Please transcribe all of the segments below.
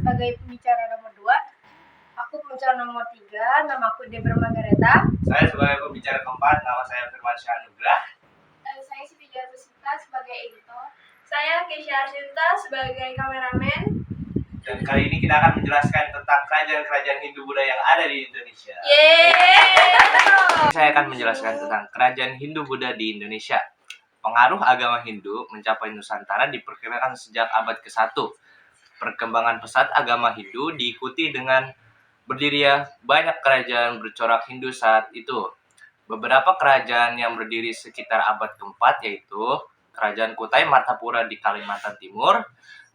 sebagai pembicara nomor 2. Aku pembicara nomor 3, nama aku Debra Margareta. Saya sebagai pembicara keempat, nama saya Firman Syahnugrah. Dan saya Siti Jatusinta sebagai editor. Saya Keisha Arsinta sebagai kameramen. Dan kali ini kita akan menjelaskan tentang kerajaan-kerajaan Hindu Buddha yang ada di Indonesia. Yeay! Saya akan menjelaskan tentang kerajaan Hindu Buddha di Indonesia. Pengaruh agama Hindu mencapai Nusantara diperkirakan sejak abad ke-1. Perkembangan pesat agama Hindu diikuti dengan berdirinya banyak kerajaan bercorak Hindu saat itu. Beberapa kerajaan yang berdiri sekitar abad ke-4 yaitu Kerajaan Kutai Martapura di Kalimantan Timur,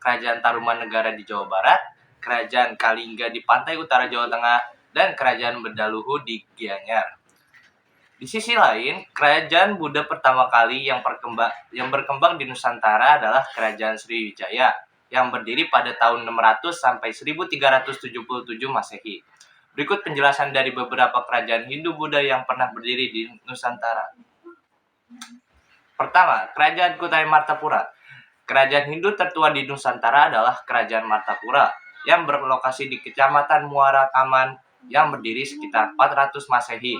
Kerajaan Tarumanegara di Jawa Barat, Kerajaan Kalingga di pantai utara Jawa Tengah, dan Kerajaan Bedaluhu di Gianyar. Di sisi lain, kerajaan Buddha pertama kali yang berkembang di Nusantara adalah Kerajaan Sriwijaya yang berdiri pada tahun 600 sampai 1377 Masehi. Berikut penjelasan dari beberapa kerajaan Hindu Buddha yang pernah berdiri di Nusantara. Pertama, Kerajaan Kutai Martapura. Kerajaan Hindu tertua di Nusantara adalah Kerajaan Martapura yang berlokasi di Kecamatan Muara Kaman yang berdiri sekitar 400 Masehi.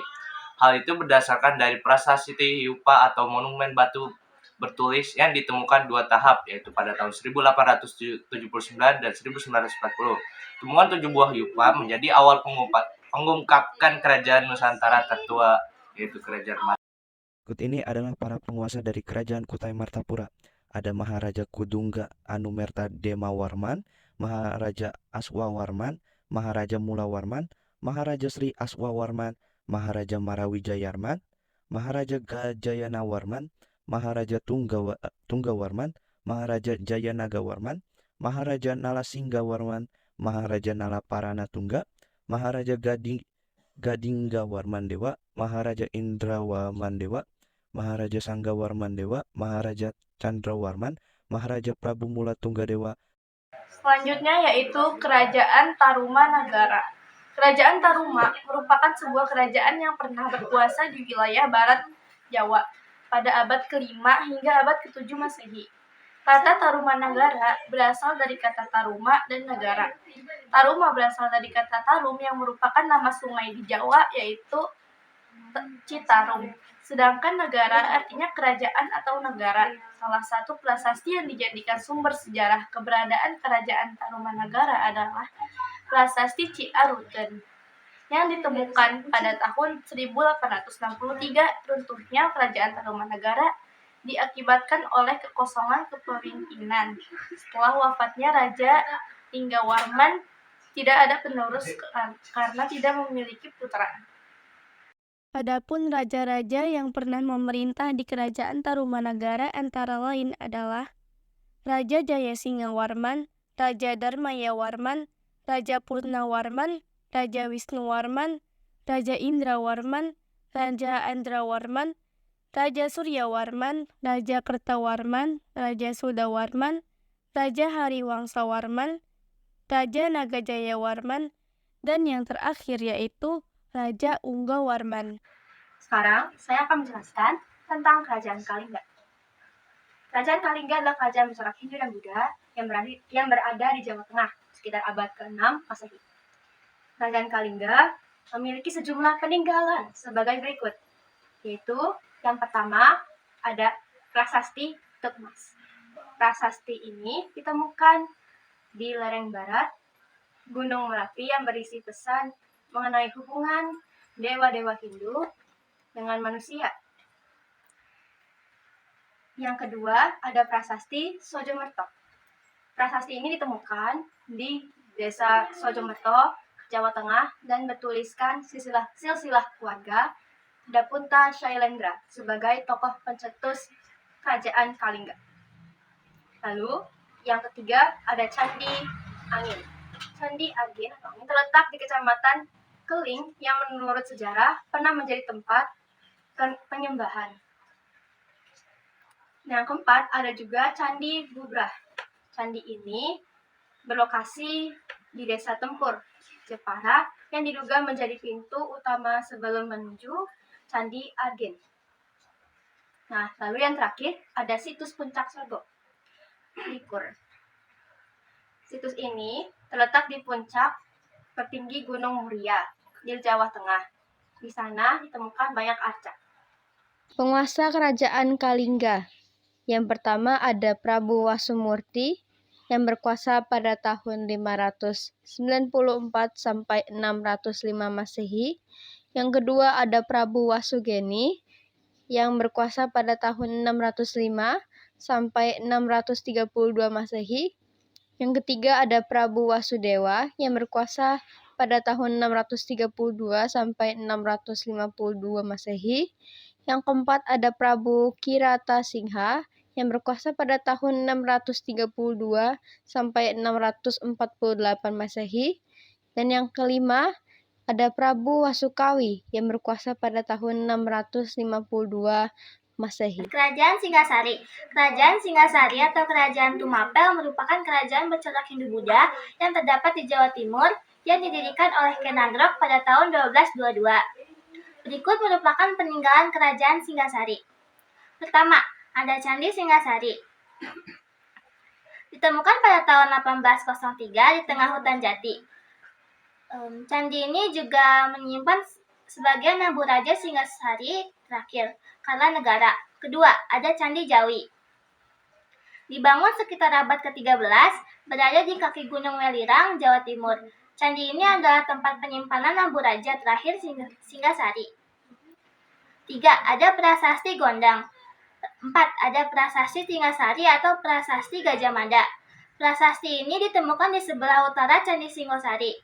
Hal itu berdasarkan dari prasasti Yupa atau monumen batu bertulis yang ditemukan 2 tahap, yaitu pada tahun 1879 dan 1940. Temuan 7 buah Yupa menjadi awal pengungkapkan kerajaan Nusantara tertua, yaitu Kerajaan Martapura. Berikut ini adalah para penguasa dari Kerajaan Kutai Martapura. Ada Maharaja Kudungga Anumerta Demawarman, Maharaja Aswawarman, Maharaja Mulawarman, Maharaja Sri Aswawarman, Maharaja Marawijayarman, Maharaja Gajayanawarman, Maharaja Tunggawarman, Maharaja Jayanagawarman, Maharaja Nalasinggawarman, Maharaja Nalaparanatungga, Maharaja Gadinggawarman Dewa, Maharaja Indrawarman Dewa, Maharaja Sanggawarman Dewa, Maharaja Chandrawarman, Maharaja Prabu Mulatunggadewa. Selanjutnya yaitu Kerajaan Tarumanagara. Kerajaan Taruma merupakan sebuah kerajaan yang pernah berkuasa di wilayah barat Jawa pada abad ke-5 hingga abad ke-7 Masehi. Kata Tarumanagara berasal dari kata Taruma dan negara. Taruma berasal dari kata Tarum yang merupakan nama sungai di Jawa yaitu Citarum. Sedangkan negara artinya kerajaan atau negara. Salah satu prasasti yang dijadikan sumber sejarah keberadaan Kerajaan Tarumanagara adalah Prasasti Ciaruten yang ditemukan pada tahun 1863. Runtuhnya Kerajaan Tarumanagara diakibatkan oleh kekosongan kepemimpinan. Setelah wafatnya Raja Linggawarman, tidak ada penerus karena tidak memiliki putra. Adapun raja-raja yang pernah memerintah di Kerajaan Tarumanagara antara lain adalah Raja Jayasingawarman, Raja Dharmayawarman, Raja Purnawarman, Raja Wisnuwarman, Raja Indrawarman, Raja Andrawarman, Raja Suryawarman, Raja Kertawarman, Raja Sudawarman, Raja Hariwangsawarman, Raja Nagajayawarman, dan yang terakhir yaitu Raja Unggawarman. Sekarang saya akan menjelaskan tentang Kerajaan Kalingga. Kerajaan Kalingga adalah kerajaan bercorak Hindu dan Buddha yang berada di Jawa Tengah sekitar abad ke-6 Masehi. Kerajaan Kalingga memiliki sejumlah peninggalan sebagai berikut, yaitu yang pertama ada Prasasti Tukmas. Prasasti ini ditemukan di lereng barat Gunung Merapi yang berisi pesan mengenai hubungan dewa-dewa Hindu dengan manusia. Yang kedua ada Prasasti Sojomerto. Prasasti ini ditemukan di Desa Sojomerto, Jawa Tengah, dan bertuliskan silsilah keluarga Dapunta Shailendra sebagai tokoh pencetus Kerajaan Kalingga. Lalu yang ketiga ada Candi Angin. Candi Angin atau Angin terletak di Kecamatan Keling yang menurut sejarah pernah menjadi tempat penyembahan. Yang keempat ada juga Candi Bubrah. Candi ini berlokasi di Desa Tempur, Jepara, yang diduga menjadi pintu utama sebelum menuju Candi Argen. Nah, lalu yang terakhir ada situs Puncak Sorgo, Likur. Situs ini terletak di puncak tertinggi Gunung Muria di Jawa Tengah. Di sana ditemukan banyak arca. Penguasa kerajaan Kalingga. Yang pertama ada Prabu Wasumurti yang berkuasa pada tahun 594 sampai 605 Masehi. Yang kedua ada Prabu Wasugeni yang berkuasa pada tahun 605 sampai 632 Masehi. Yang ketiga ada Prabu Wasudewa yang berkuasa pada tahun 632 sampai 652 Masehi. Yang keempat ada Prabu Kiratasingha yang berkuasa pada tahun 632 sampai 648 Masehi. Dan yang kelima ada Prabu Wasukawi yang berkuasa pada tahun 652 Masehi. Kerajaan Singasari. Kerajaan Singasari atau Kerajaan Tumapel merupakan kerajaan bercorak Hindu-Buddha yang terdapat di Jawa Timur yang didirikan oleh Ken Arok pada tahun 1222. Berikut merupakan peninggalan Kerajaan Singasari. Pertama, ada Candi Singasari. Ditemukan pada tahun 1803 di tengah hutan jati. Candi ini juga menyimpan sebagian Nabu Raja Singasari terakhir, Kartanegara. Kedua, ada Candi Jawi. Dibangun sekitar abad ke-13, berada di kaki Gunung Welirang, Jawa Timur. Candi ini adalah tempat penyimpanan Nabu Raja terakhir Singasari. 3. Ada Prasasti Gondang. 4. Ada Prasasti Singasari atau Prasasti Gajah Mada. Prasasti ini ditemukan di sebelah utara Candi Singosari,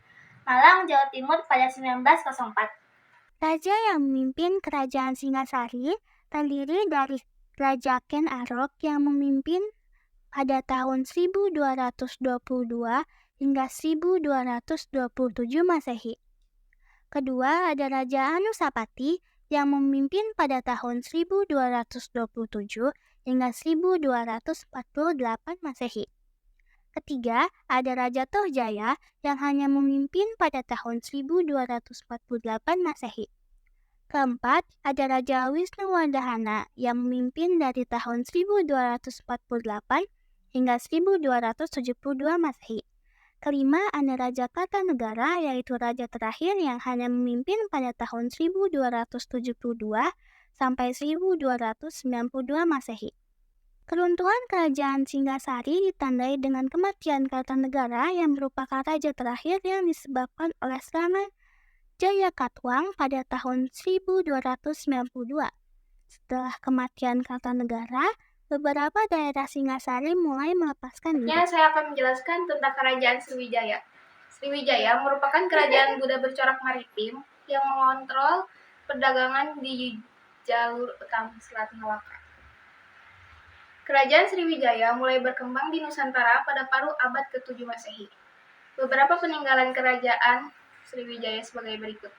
Malang, Jawa Timur pada 1904. Raja yang memimpin Kerajaan Singasari terdiri dari Raja Ken Arok yang memimpin pada tahun 1222 hingga 1227 Masehi. Kedua ada Raja Anusapati yang memimpin pada tahun 1227 hingga 1248 Masehi. Ketiga, ada Raja Tohjaya yang hanya memimpin pada tahun 1248 Masehi. Keempat, ada Raja Wisnuwardhana yang memimpin dari tahun 1248 hingga 1272 Masehi. Kelima, ada Raja Kartanegara yaitu raja terakhir yang hanya memimpin pada tahun 1272 sampai 1292 Masehi. Keruntuhan Kerajaan Singasari ditandai dengan kematian Kartanegara yang merupakan raja terakhir yang disebabkan oleh serangan Jayakatwang pada tahun 1292. Setelah kematian Kartanegara, beberapa daerah Singasari mulai melepaskan diri. Saya akan menjelaskan tentang Kerajaan Sriwijaya. Sriwijaya merupakan kerajaan Buddha bercorak maritim yang mengontrol perdagangan di jalur utama Selat Malaka. Kerajaan Sriwijaya mulai berkembang di Nusantara pada paruh abad ke-7 Masehi. Beberapa peninggalan Kerajaan Sriwijaya sebagai berikut.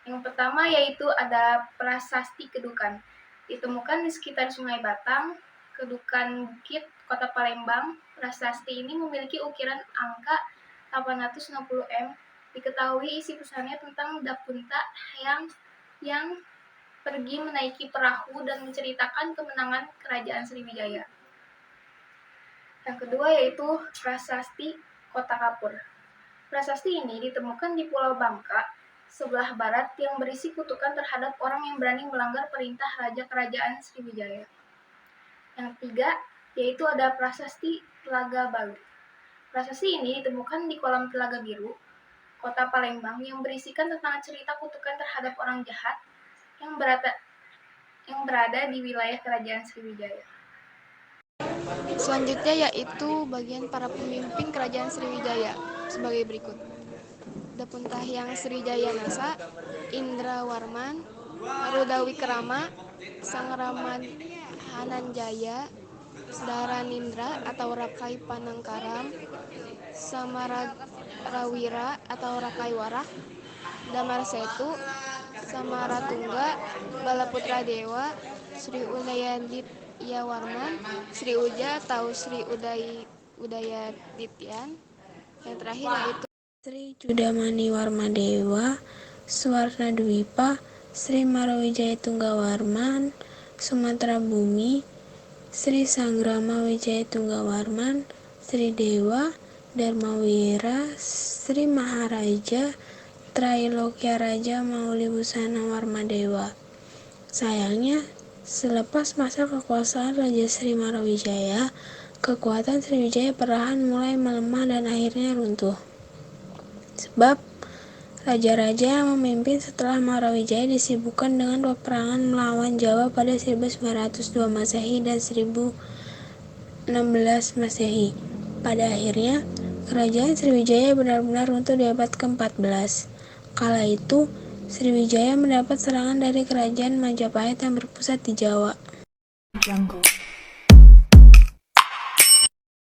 Yang pertama yaitu ada Prasasti Kedukan. Ditemukan di sekitar Sungai Batang, Kedukan Bukit, Kota Palembang. Prasasti ini memiliki ukiran angka 860 M. Diketahui isi pesannya tentang Dapunta yang pergi menaiki perahu dan menceritakan kemenangan Kerajaan Sriwijaya. Yang kedua yaitu Prasasti Kota Kapur. Prasasti ini ditemukan di Pulau Bangka, sebelah barat yang berisi kutukan terhadap orang yang berani melanggar perintah Raja Kerajaan Sriwijaya. Yang ketiga yaitu ada Prasasti Telaga Balu. Prasasti ini ditemukan di kolam Telaga Biru, Kota Palembang yang berisikan tentang cerita kutukan terhadap orang jahat yang berada di wilayah Kerajaan Sriwijaya. Selanjutnya yaitu bagian para pemimpin Kerajaan Sriwijaya sebagai berikut. Dapuntahyang Sriwijaya Nasa, Indrawarman, Rudawikrama, Sangraman Hananjaya, Daranindra atau Rakai Panangkaram, Samarawira atau Rakai Warak, Damarsetu, Samaratungga, Balaputra Dewa, Sri Udayaditya Warman, Sri Uja atau Sri Udayadityan. Yang terakhir yaitu Sri Judamani Warmadewa, Suwarna Dwipa, Sri Marowijaya Tunggawarman, Sumatera Bumi, Sri Sanggrama Wijaya Tunggawarman, Sri Dewa, Dharmawira, Sri Maharaja Trailokya Raja Maulibusana Warmadewa. Sayangnya, selepas masa kekuasaan Raja Sri Marowijaya, kekuatan Sriwijaya perlahan mulai melemah dan akhirnya runtuh. Sebab raja-raja yang memimpin setelah Marowijaya disibukkan dengan peperangan melawan Jawa pada 1902 Masehi dan 1016 Masehi. Pada akhirnya, kerajaan Sriwijaya benar-benar runtuh di abad ke-14. Kala itu, Sriwijaya mendapat serangan dari kerajaan Majapahit yang berpusat di Jawa. Jungle.